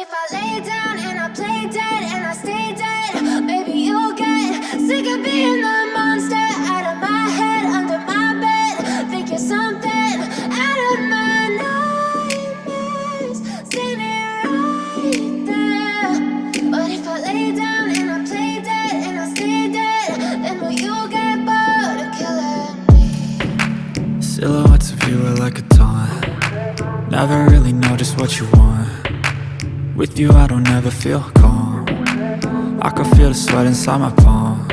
if I lay down and I play dead and I stay dead, maybe you'll get sick of being the monster out of my head, under my bed. Think you're something out of my nightmares, standing right there. But if I lay down and I play dead and I stay dead, then will you get bored of killing me? Silhouettes of you are like a taunt. Never really know just what you want. With you I don't ever feel calm. I can feel the sweat inside my palms.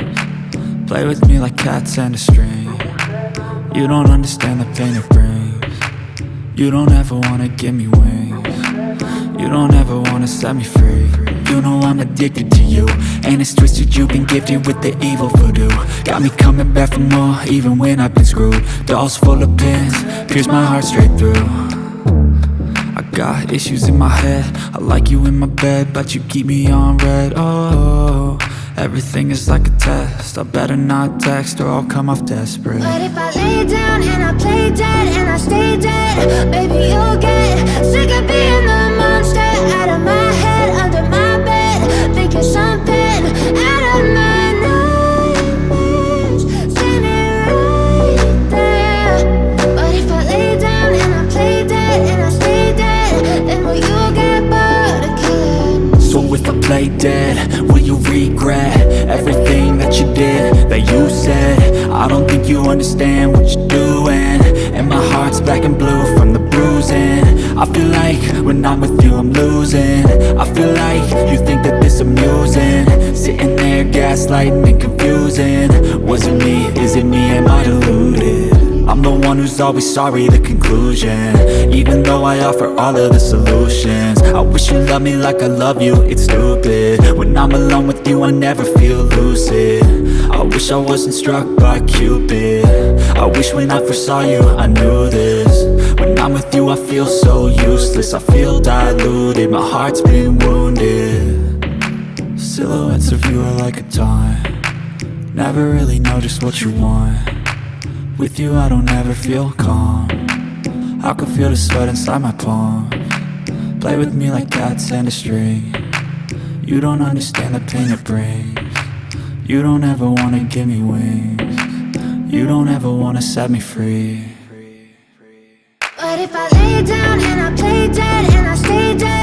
Play with me like cats and a string. You don't understand the pain it brings. You don't ever wanna give me wings. You don't ever wanna set me free. You know I'm addicted to you, and it's twisted, you've been gifted with the evil voodoo. Got me coming back for more, even when I've been screwed. Dolls full of pins, pierce my heart straight through. I got issues in my head, I like you in my bed, but you keep me on red. Oh, everything is like a test, I better not text or I'll come off desperate. But if I lay down and I play dead and I stay dead, maybe you'll get sick of being the monster out of my head, under my bed. Think you're something out of my nightmares, standing right there. But if I lay down and I play dead and I stay dead, then will you get bored of killing me? So if I play dead, will you regret everything that you did, that you said? I don't think you understand what you're doing, and my heart's black and blue from the bruising. I feel like when I'm with you I'm losing. I feel like you think that this amusing, sitting there gaslighting and confusing. Was it me? Is it me? Am I deluded? I'm the one who's always sorry, the conclusion, even though I offer all of the solutions. I wish you loved me like I love you, it's stupid. When I'm alone with you I never feel lucid. I wish I wasn't struck by Cupid. I wish when I first saw you I knew this. When I'm with you I feel so useless, I feel diluted, my heart's been wounded. Silhouettes of you are like a taunt. Never really know just what you want. With you I don't ever feel calm. I can feel the sweat inside my palms. Play with me like cats and a string. You don't understand the pain it brings. You don't ever wanna give me wings. You don't ever wanna set me free. But if I lay down and I play dead and I stay dead,